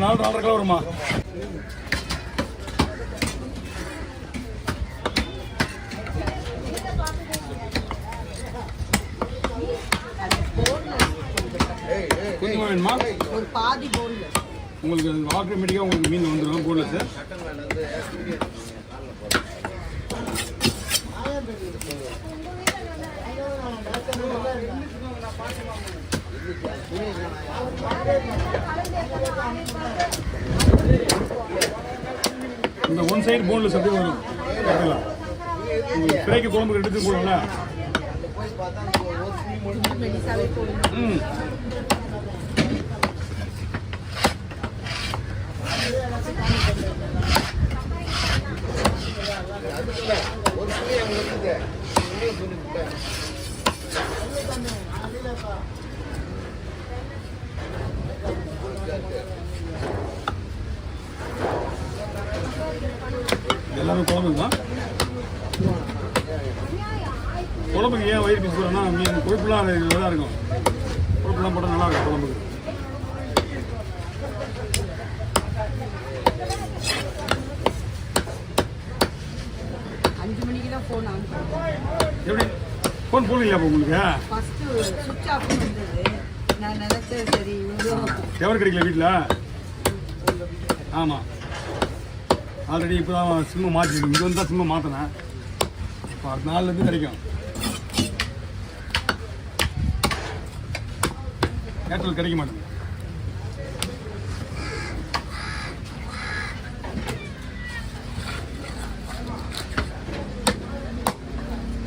4.5 kilo வருமா? கொஞ்சமா வேணுமா? ஒரு பாதி போன்லெஸ். உங்களுக்கு ஆட்டோமேட்டிக்காக உங்களுக்கு மீன் வந்துடும் போன்லெஸ். இந்த ஒன் சைடு போன்லெஸ் அப்படியே வரும். பிறகு குழம்புக்கு எடுத்து போடுங்களா? எல்லாமே குழம்புங்க தான். குழம்புக்கு ஏன் வயிறு பீஸ் போடுறோம்னா மீன் கொழுப்புலாம் நல்லா இருக்கும். கொழுப்புலாம் போட்டால் நல்லா இருக்கும் குழம்புக்கு. எப்படி ஃபோன் போடலையா இப்போ உங்களுக்கு? எவர் கிடைக்கல வீட்டில்? ஆமாம், ஆல்ரெடி இப்போ தான் சிம்மு மாற்றிருக்கு. இங்கே வந்து தான் சிம்மு மாற்றினேன். இப்போ அடுத்த நாள்லேருந்து கிடைக்கும். ஏர்டெல் கிடைக்க மாட்டேங்குது.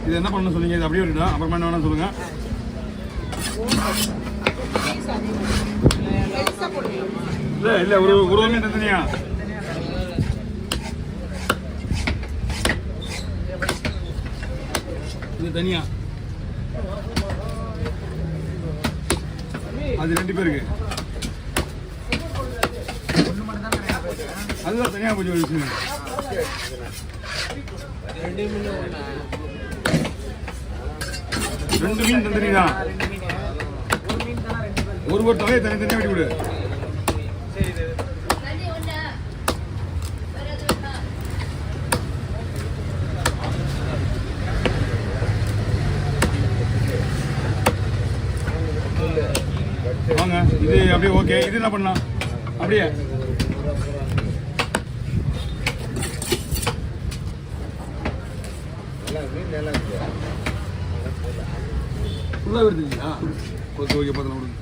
இது என்ன பண்ணணும் சொன்னீங்க? இது அப்படியே இருக்கா? அப்புறமா என்ன வேணாம் சொல்லுங்க. இல்லை இல்லை, ஒரு மீன் தனியா. இது தனியா, அது 2 பேருக்கு. அதுதான் தனியாக கொஞ்சம் விஷயம். 2 மீன் தந்தனீங்க. ஒரு தொகையை தனித்தனியாக வெட்டி விடு. வாங்க, இது அப்படியே ஓகே. இது என்ன பண்ணலாம்? அப்படியே ஃபுல்லாக வருதுங்களா? ஓகே ஓகே, பார்த்து விடுங்க.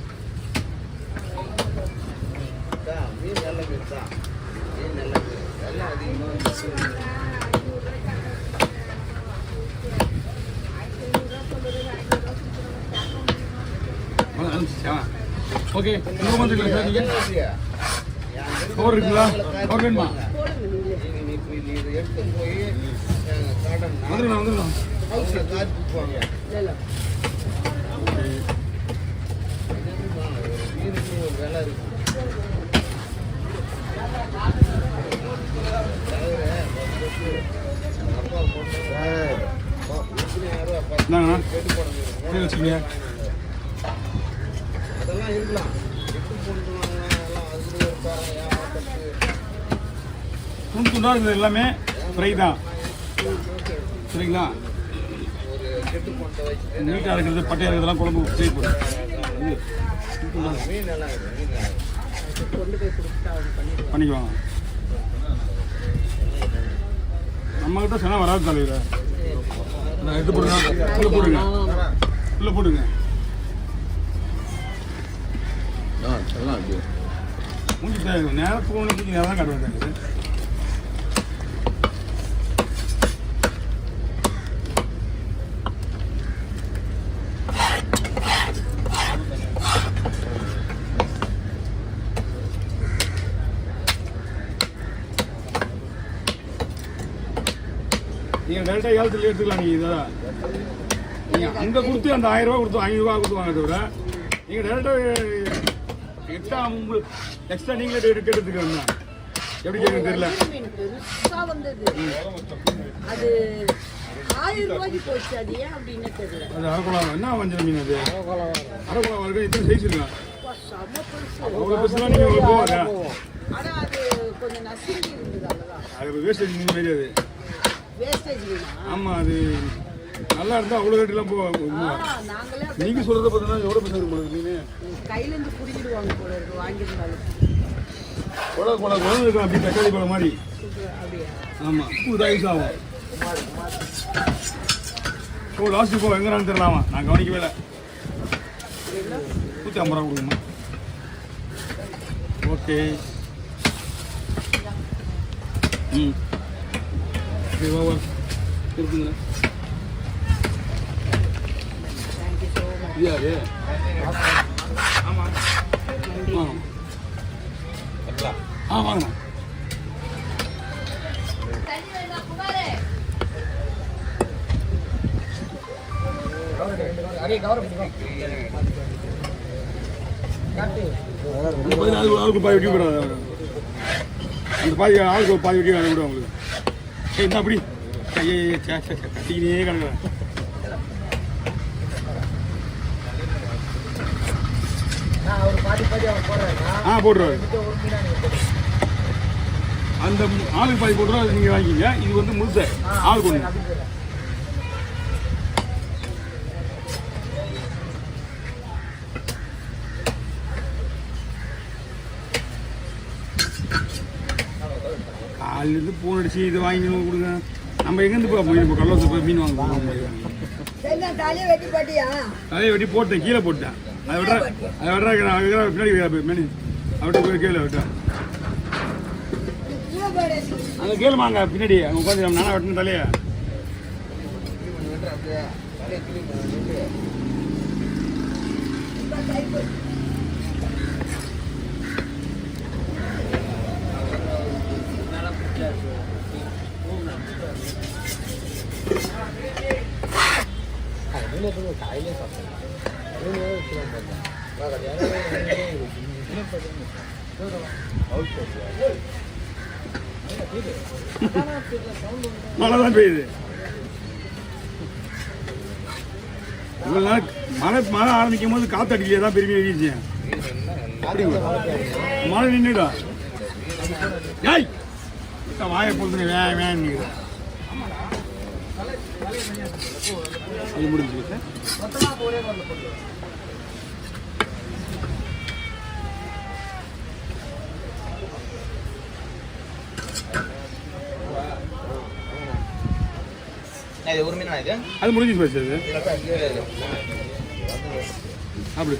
ஓகே, இன்னும் வந்துருக்கீங்களா சார்? நீங்கள் கவர் இருக்குங்களா? கவர் வேணுமா? வந்துடலாம் வந்துடலாம். என்னங்கண்ணா வச்சுக்கீங்க? அதெல்லாம் இருக்கலாம். துண்டு துண்டாக இருக்குது, எல்லாமே ஃப்ரை தான். சரிங்களா? நீட்டாக இருக்கிறது, பட்டையாக இருக்கிறதெல்லாம் குழம்பு ஃப்ரை போடும். பண்ணிக்குவாங்க. நம்மகிட்ட சொன்னால் வராது தலைவர். எடுத்து போடுங்க, உள்ளே போடுங்க, உள்ளே போடுங்க. மூஞ்சி நேரத்துக்கு ஒன்று நேரம் தான் காட்டுவாங்க. நீங்கள் டேரெக்டாக ஏலத்தில் எடுத்துக்கலாம். நீங்கள் இதை நீங்கள் அங்கே கொடுத்து அந்த 1000 ரூபா கொடுத்து 500 ரூபா கொடுத்துவாங்க. தவிர நீங்கள் டேரெக்டாக எக்ஸ்ட்ரா நீங்களே எடுத்துக்கிறோம். எப்படி கேட்க தெரியல. அது அரக்குளம் என்ன வஞ்சர மீன்? அது அரக்குளம் இருக்கு. இத்தனை சைஸ் இருக்கா? அவ்வளோ பெருசுலாம் நீங்கள் போவாங்க. அது வேஸ்டேஜ் மீன் மாதிரி அது. வேஸ்டேஜ் மீனா? ஆமாம், அது நல்லா இருந்தால் அவ்வளோ ரேட்டுலாம் நீங்கள் சொல்கிறத பார்த்தீங்கன்னா எவ்வளோ பைசா இருக்கும் போல மீன் கையிலேருந்து குடிக்கிடுவாங்க போல இருக்கு வாங்கியிருந்தாலும். குழம்பு இருக்கும் அப்படி தக்காளி பழம் மாதிரி. அப்படியா? ஆமாம், யூஸ் ஆகும். ஓ லாஸ்ட்டு போ எங்கேறான்னு தெரியலாமா, நான் கவனிக்கவே இல்லை. 150 ரூபா கொடுக்குமா? ஓகே. ம் இருக்குங்களா? இது ஆமாம் வாங்கண்ணா. ஆளுக்கு பாதி வெட்டி விடாது. அந்த பாதி ஆளுக்கு பாதி வெட்டி அதை விடும் அவங்களுக்கு. என்ன அப்படி கட்டிக்கினே கிடக்குறேன். போட்டுருவாரு. அந்த ஆளுக்கு பாதி போட்டுருவா, அது நீங்கள் வாங்கிக்கிங்க. இது வந்து முழுச ஆளுக்கு ஒன்று. காலிலேருந்து ஃபோன் அடிச்சு இதை வாங்கி கொடுங்க. நம்ம எங்கேருந்து போய் இப்போ கல்லூரி போய் மீன் வாங்க தலையை வெட்டி போட்டேன், கீழே போட்டேன். அதை விட்றா பின்னாடி மேனி அவட்ட போய் கீழே விட்டேன். அங்கே கேளுமாங்க பின்னாடி அங்கே உட்காந்து நானா வெட்டின தலையை. காயிலே சாப்பிட்டேன். மழை தான் பெய்யுது. இவ்வளோ நாள் மழை ஆரம்பிக்கும் போது காற்று அடிக்கலையே தான் பெருமையாக வீச்சு. மழை நின்றுடா ஏய் வாயை பொறுத்து வேன் அது முடிஞ்சு ஒரு மீன் அது முடிஞ்சு போச்சு. அது அப்படி